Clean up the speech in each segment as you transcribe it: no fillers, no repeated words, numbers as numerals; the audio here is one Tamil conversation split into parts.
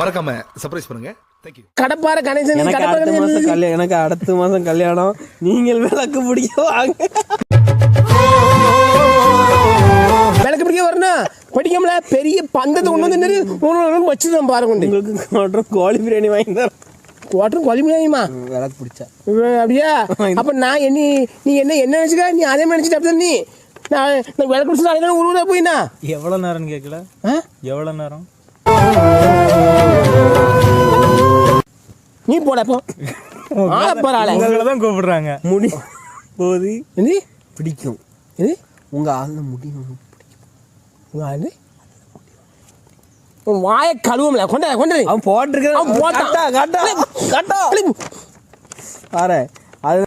மறக்காம சர்ப்ரைஸ் பண்ணுங்க. தேங்க்யூ. கடப்பார கணேசன் எனக்கு அடுத்த மாசம் கல்யாணம். நீங்கள் விளக்கு பிடிக்க வாங்க. விளக்கு பிடிக்க வரணும். படிக்கல பெரிய பந்தத்தை கொண்டு வந்து வச்சுதான் பாருங்க. உங்களுக்கு கோழி பிரியாணி வாங்கி தரேன். குவாட்டரும் கோழி பிரியாணிமா விளக்கு பிடிச்சா அப்படியா? அப்ப நான் நீ என்ன நினைச்சுக்க? நீ அதே மாதிரி நினைச்சிட்டு அப்படி நீ நான் விளக்கு பிடிச்சா அதே ஊருவா போயினா எவ்வளவு நேரம்னு கேட்கல. எவ்வளவு நேரம் நீ போடப்போ தான் கூப்பிடுறாங்க. முடி போது பிடிக்கும். உங்க ஆள்ல முடி உங்க ஆளு வாய கழுவல கொண்ட அவன் போட்டிருக்கான். பாரு அது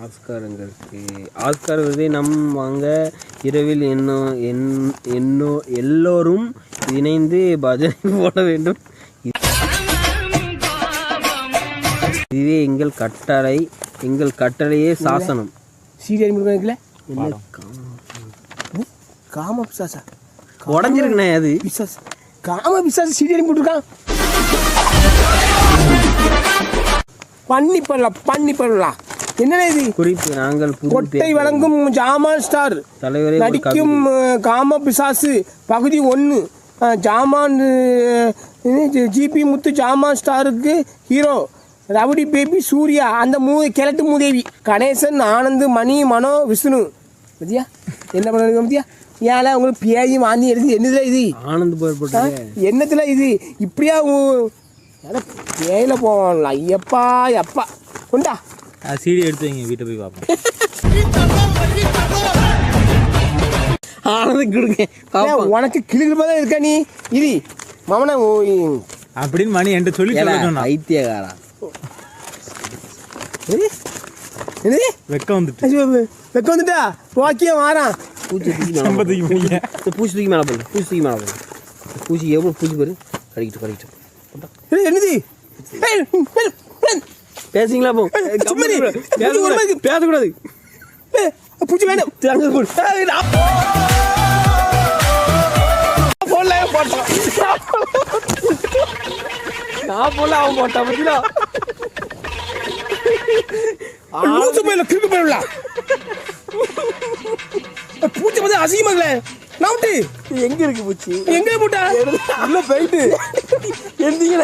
ஆஸ்காரங்களுக்கு ஆஸ்கார் விருதை நம் வாங்க இரவில் எல்லோரும் இணைந்து பஜனை போட வேண்டும். இதுவே எங்கள் கட்டளையே சாசனம். சீரியல் முருகனுக்குல காம பிசாசா உடஞ்சிருக்குண்ணே. அது பிசாஸ் காம பிசாசு சீரியல் போட்டுருக்கான். பண்ணி பண்ணலாம். என்ன இது குறிப்பு? நாங்கள் கொட்டை வழங்கும் ஜாமான் ஸ்டார் தலைவரை நடிக்கும் காம பிசாசு பகுதி 1. ஜாமான் ஜிபி முத்து ஜாமான் ஸ்டாருக்கு ஹீரோ ரவுடி பேபி சூர்யா. அந்த கிழட்டு மூதேவி கணேசன் ஆனந்த் மணி மனோ விஷ்ணு. பத்தியா என்ன பண்ணுங்க பத்தியா? ஏன் உங்களுக்கு பேதி வாந்தி எடுத்து என்னதுல இது ஆனந்த் என்னத்துல இது இப்படியா பேயில போவான்ல? ஐயப்பா எப்பா கொண்டா சீடி எடுத்து வைங்க, வீட்டை போய் பார்ப்போம். ஆனந்த் கொடுங்க. உனக்கு கிளிகள் தான் இருக்கா நீ இது மாமனா அப்படின்னு மணி என்று சொல்லி ஐத்தியகாரா. வெக்க வந்துட்டா ஓகே வாரான். பூச்சி தூக்கி மேலே போடு. பூச்சி எவ்வளோ பூச்சி பாரு. கடிக்கிட்டு என்னது பேசுங்களா? போ பேசக்கூடாது. பூச்சி வேணும். நான் போல அவன் போட்டான் பத்தியா? பூச்சி பார்த்து அசிங்கமாகல நவுட்டு. எங்க இருக்கு பூச்சி? எங்க போட்டா உள்ள போயிட்டு எந்தீங்க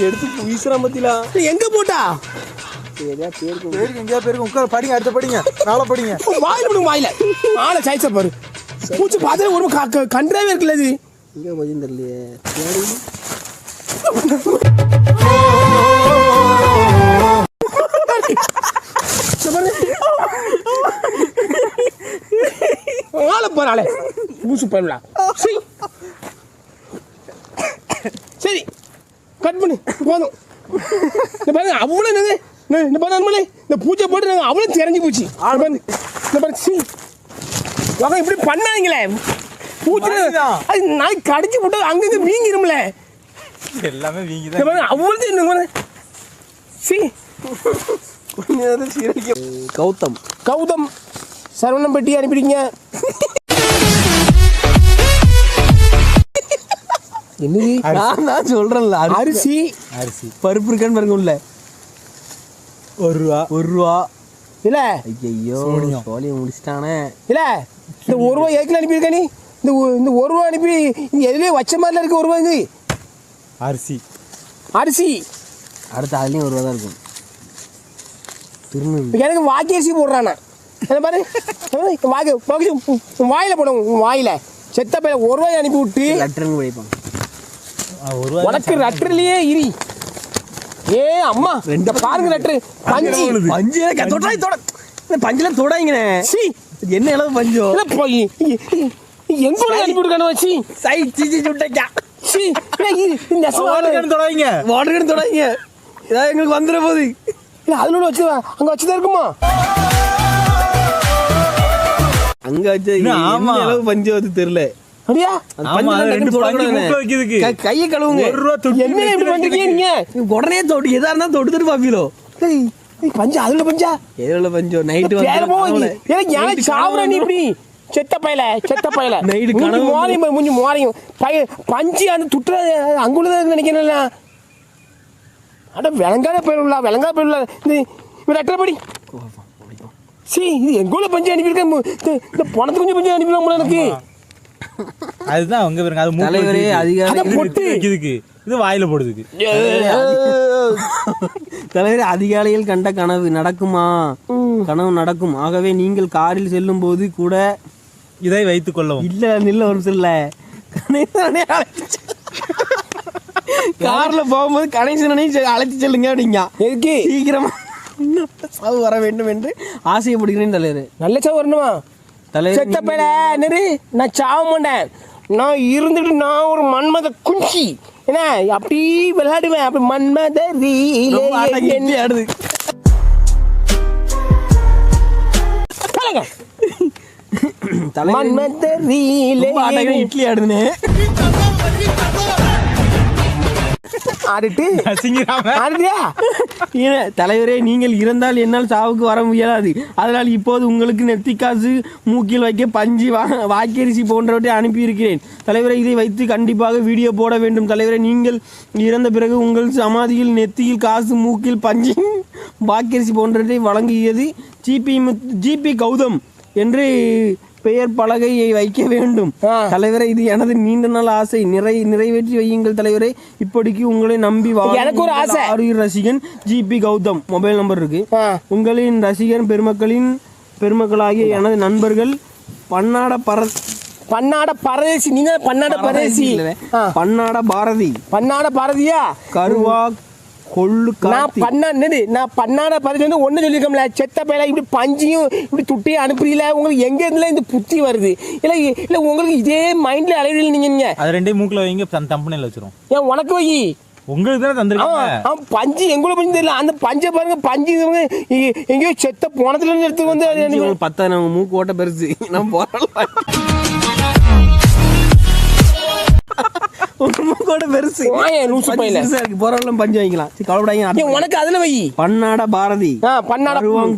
எடுத்து வீசுறான் பத்தியா? எங்க போட்டா? எங்கேயா பேருக்கு உட்கார படிங்க. அடுத்த படிங்க, நாளை படிங்க. வாயில போடுங்க. வாயில ஆளை சாய்ச்சா பாரு. பூச்சி பார்த்தா ஒரு கன்றாவே இருக்குல்ல. இது எங்க போச்சுன்னு தெரியலையே. ஆளை பூசு பண்ணலாம். சரி கட் பண்ணு போதும். பாருங்க அவ்வளோ இந்த பூஜை போட்டு நாங்கள் அவ்வளோ தெரிஞ்சு போச்சு. இப்படி பண்ணாங்களே பூச்சி அது நாளைக்கு கடிச்சு போட்டு அங்கங்க வீங்கிரும்ல. எல்லாமே வீங்கி அவ்வளோ கௌதம் சரவணம் பெட்டி அனுப்பிடுங்க. என்னது நான் சொல்றேன்ல, அரிசி பருப்பு இருக்கான்னு பாருங்க. உள்ள ஒரு ரூபா இல்ல. ஐயோ சோழியை முடிச்சிட்டானே. இல்ல இந்த 1 ரூபா ஏற்கனவே அனுப்பியிருக்க நீ. இந்த 1 ரூபா அனுப்பி எதுலேயே வச்ச மாதிரிலாம் இருக்கு. 1 ரூபா இது அரிசி. அடுத்த அதுலேயும் 1 ரூபா தான் இருக்கும். எனக்கு வாக்கி அரிசி போடுறானா பாரு. வாயில போடுவோம். வாயில செத்த பையில 1 ரூபாய் அனுப்பி விட்டு லெட்டருங்க படிப்பான். உனக்கு லெட்டர்லயே இரி. ஏ அம்மா ரெண்டு பாருங்க லெட்டரு. பஞ்சு பஞ்சுல தொடாங்கண்ணே. என்ன அளவு பஞ்சோ எங்க அனுப்பி விடுக்கானு வச்சு தொடாங்க. ஏதாவது எங்களுக்கு வந்துட போகுது. இல்ல அதுல வச்சு அங்க வச்சுதான் இருக்குமா? அங்க வச்சு அளவு பஞ்சு வந்து தெரியல. அப்படியா? கையை கழுவுங்க. உடனே தொட்டு எதா இருந்தா தொடுத்துட்டு பாப்பீங்களோ. பஞ்சா அதுல பஞ்சா எதுல பஞ்சோ நைட்டு சாவுற நீ இப்படி செத்த பயல நைட்டு மூஞ்சி கனவு மோரையும் மூஞ்சி மோரையும் பஞ்சு அந்த துட்டுற அங்குள்ளதான் நினைக்கிறேன். அட விளங்காத போயிடலாம் இந்த இவர் அட்டப்படி சரி இது எங்கூட பஞ்சு அனுப்பியிருக்கேன். இந்த பணத்து கொஞ்சம் பஞ்சு அனுப்பிடலாம் எனக்கு. அதுதான் அவங்க பாருங்க, அது தலைவரே இதுக்கு இது வாயில போடுதுக்கு. தலைவரே அதிகாலையில் கண்ட கனவு நடக்குமா? கனவு நடக்கும். ஆகவே நீங்கள் காரில் செல்லும் போது கூட இதை வைத்துக் கொள்ளவும். இல்ல ஒரு சொல்ல கார்ல போகும்போது கணேசனை அழைத்து செல்லுங்க அப்படிங்க. எதுக்கு சீக்கிரமா சாவு வர வேண்டும் என்று ஆசைப்படுகிறேன் தலைவர். நல்ல சாவு வரணுமா? தலைவர் செத்த பயல என்னது நான் சாவ மாட்டேன். நான் இருந்துட்டு நான் ஒரு மன்மத குஞ்சி என்ன அப்படி விளையாடுவேன். அப்படி மன்மத ஆடுது மன்மத இட்லி ஆடுதுன்னு தலைவரே நீங்கள் இறந்தால் என்னால் சாவுக்கு வர முடியாது. அதனால் இப்போது உங்களுக்கு நெத்திக்காசு மூக்கில் வைக்க பஞ்சு வாக்கரிசி போன்றவற்றை அனுப்பியிருக்கிறேன். தலைவரை இதை வைத்து கண்டிப்பாக வீடியோ போட வேண்டும். தலைவரை நீங்கள் இறந்த பிறகு உங்கள் சமாதியில் நெத்தியில் காசு மூக்கில் பஞ்சு வாக்கரிசி போன்றவற்றை வழங்கியது ஜிபி கௌதம் என்று பெயர் பலகையை வைக்க வேண்டும். தலைவரை இது எனது நீண்ட நாள் ஆசை. நிறைவேற்றி வையுங்கள் தலைவரை. இப்படிக்கு உங்களை நம்பி எனக்கு ஒரு ஆசை. ரசிகன் ஜிபி கௌதம் மொபைல் நம்பர் இருக்கு. உங்களின் ரசிகன் பெருமக்களாகிய எனது நண்பர்கள் பன்னாட பரதேசி. நீங்க பன்னாட பாரதியா கருவா கொள்ளு நான் பன்னாட பரதேசி ஒண்ணு சொல்லியிருக்கோம்ல. செத்த பேல இப்படி பஞ்சியும் இப்படி துட்டியும் அனுப்புறீல. உங்களுக்கு எங்க இருந்துல இந்த புத்தி வருது? இல்ல உங்களுக்கு இதே மைண்ட்ல அலைவீங்க நீங்க. அது ரெண்டையும் மூக்குல வைங்க, தம்பனையில வச்சிரும். ஏன் உனக்கு வை? உங்களுக்கு தானே தந்திருக்காங்க. பஞ்சு எங்குள்ள பஞ்சு தெரியல. அந்த பஞ்சை பாருங்க. பஞ்சு எங்கேயோ செத்த போனதுல இருந்து எடுத்து வந்து 10 நம்ம மூக்கு ஓட்ட பெருசு நம்ம போறோம். பெருசு போறவெல்லாம் பஞ்சு வைக்கலாம். கவலைப்படாதீங்க. உனக்கு அதுல வை. பன்னாட பாரதி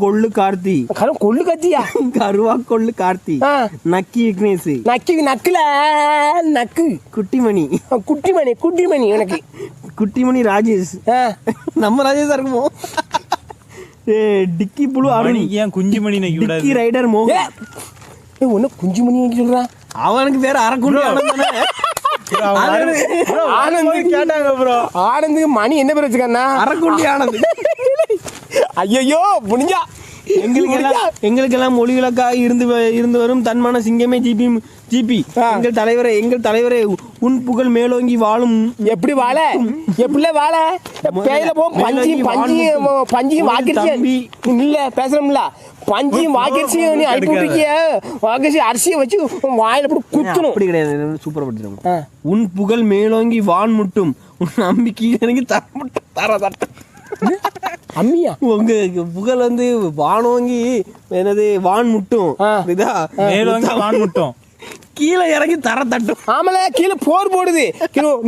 கொள்ளு கார்த்தி கொள்ளு கார்த்தியா கருவா கொள்ளு கார்த்தி நக்கி விக்னேஷ் நக்கு குட்டிமணி எனக்கு குட்டிமணி ராஜேஷ். நம்ம ராஜேஷ் இருக்குமோ? டிக்கி புழு அருண். ஏன் குஞ்சுமணி டிக்கி ரைடர் மோகன். ஒன்னு குஞ்சுமணி சொல்றான். அவனுக்கு வேற அரைக்குண்டு ஆனந்து மணி என்ன பேர் வச்சுக்கண்ணா? அரைக்குண்டி ஆனந்த். ஐயோ புனிஞ்சா எங்களுக்கெல்லாம் மொழிவிலக்காக இருந்து வரும் தன்மான சிங்கமே ஜிபி எங்கள் தலைவரே உன் புகழ் மேலோங்கி வாழும். எப்படி வாழ பேயில போ பஞ்சியும் வாக்கிருச்சி இல்ல பேசுறோம்ல. பஞ்சியும் வாக்கிருச்சியும் நீ அனுப்பிவிட்டிய வாக்கிருச்சி அரிசியை வச்சு வாயில போட்டு குத்தணும். அப்படி கிடையாது. சூப்பரா படிச்சிருக்கோம். உன் புகழ் மேலோங்கி வான் முட்டும் உன் நம்பிக்கை எனக்கு தர தட்டம். அம்மியா உங்க புகழ் வந்து வானோங்கி என்னது வான் முட்டும் வான் முட்டும் கீழே இறங்கி தர தட்டும். ஆமல கீழே போர் போடுது.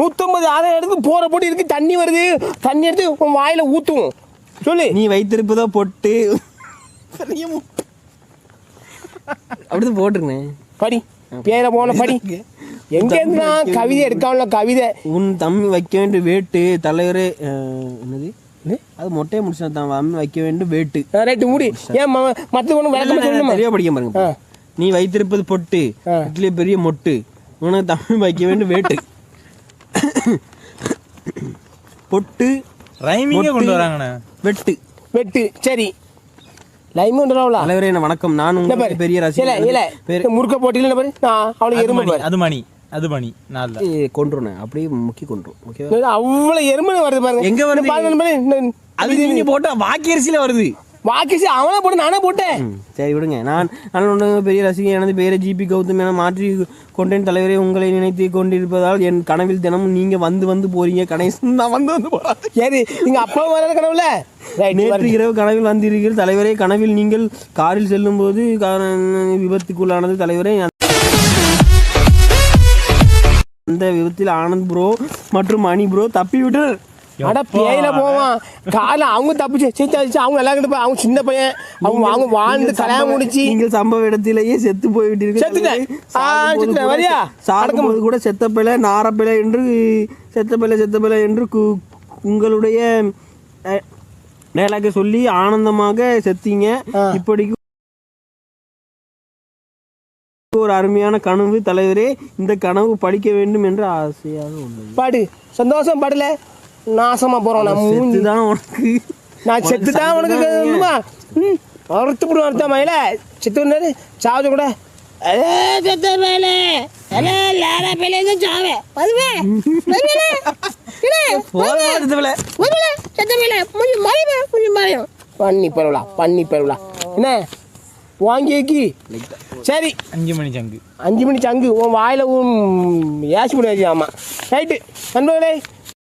150 ஆதாரம் எடுத்து போற போட்டு இருக்கு. தண்ணி வருது. தண்ணி எடுத்து வாயில ஊத்தும். சொல்லு. நீ வைத்திருப்பதோ பொட்டு அப்படிதான் போட்டுருங்க. படி பேர போன படி. எங்க இருந்தா கவிதை எடுக்காமல கவிதை. உன் தம்பி வைக்க வேண்டும் வேட்டு தலைவரே. என்னது அது மொட்டையை முடிச்சா தான் அம்மி வைக்க வேண்டும் வேட்டு. ரைட்டு மூடி. ஏன் மற்ற ஒன்று விளக்கமா சொல்லணுமா? சரியா படிக்க பாருங்க. நீ வைத்திருப்பது பொட்டு இட்லியே பெரிய மொட்டு உனக்கு தம்பி வைக்க வேண்டும் வேட்டு. பொட்டு ரைமிங்க கொண்டு வராங்கண்ணே. வெட்டு சரி லைம் கொண்டு வரவளா? தலைவரே வணக்கம். நான் உங்களுக்கு பெரிய ரசிகன். முறுக்க போட்டியில பாரு. அவளுக்கு எறும்பு அது மணி நான் கொன்றுனேன். அப்படியே முக்கி கொன்றும். ஓகே அவ்வளவு எறும்பு வருது பாருங்க. எங்க வருது? அது நீங்க போட்டா வாக்கரிசியில வருது. வாக்கரிசி அவனே போட்டு நானே போட்டேன். சரி விடுங்க. நான் பெரிய ரசிகன். எனது பேரை ஜிபி கௌதம் என மாற்றி கொண்டேன். தலைவரே உங்களை நினைத்து கொண்டிருப்பதால் என் கனவில் தினமும் நீங்க வந்து போறீங்க. கணேசன் நான் வந்து போறேன். சரி நீங்க அப்பா வர கனவுல நேற்று இரவு கனவில் வந்திருக்கிற தலைவரே. கனவில் நீங்கள் காரில் செல்லும் போது விபத்துக்குள்ளானது தலைவரே. அந்த விபத்தில் ஆனந்த் ப்ரோ மற்றும் மணி ப்ரோ தப்பிவிட்டனர். அட பேயில போவான் காலை அவங்க தப்பிச்சு சேர்த்து அவங்க எல்லாம் கிட்ட போய் அவங்க சின்ன பையன் அவங்க வாழ்ந்து கல்யாணம் முடிச்சு நீங்கள் சம்பவ இடத்திலேயே செத்து போய்விட்டீர்கள். செத்துட்டேன் வரியா சாகும்போது கூட செத்தப்பிள்ளை நாரப்பிள்ளை என்று செத்தப்பிள்ளை என்று உங்களுடைய டயலாக சொல்லி ஆனந்தமாக செத்தீங்க. இப்படிக்கு ஒரு அருமையான கனவு தலைவரே. இந்த கனவு படிக்க வேண்டும் என்று ஆசையாக உள்ளது. பாடு சந்தோஷம் பாடல நாசமா போறோம் தான் உனக்கு நான் செத்து தான் உனக்கு அறுத்து போடுவோம் அர்த்த மயில செத்து சாவது கூட செத்த மேல பண்ணி பெறலாம் என்ன வாங்கி வைக்கி சரி 5 மணி சங்கு 5 மணி சங்கு உன் வாயில ஏசி முடியாது ஆமா ரைட்டு நண்பர்களே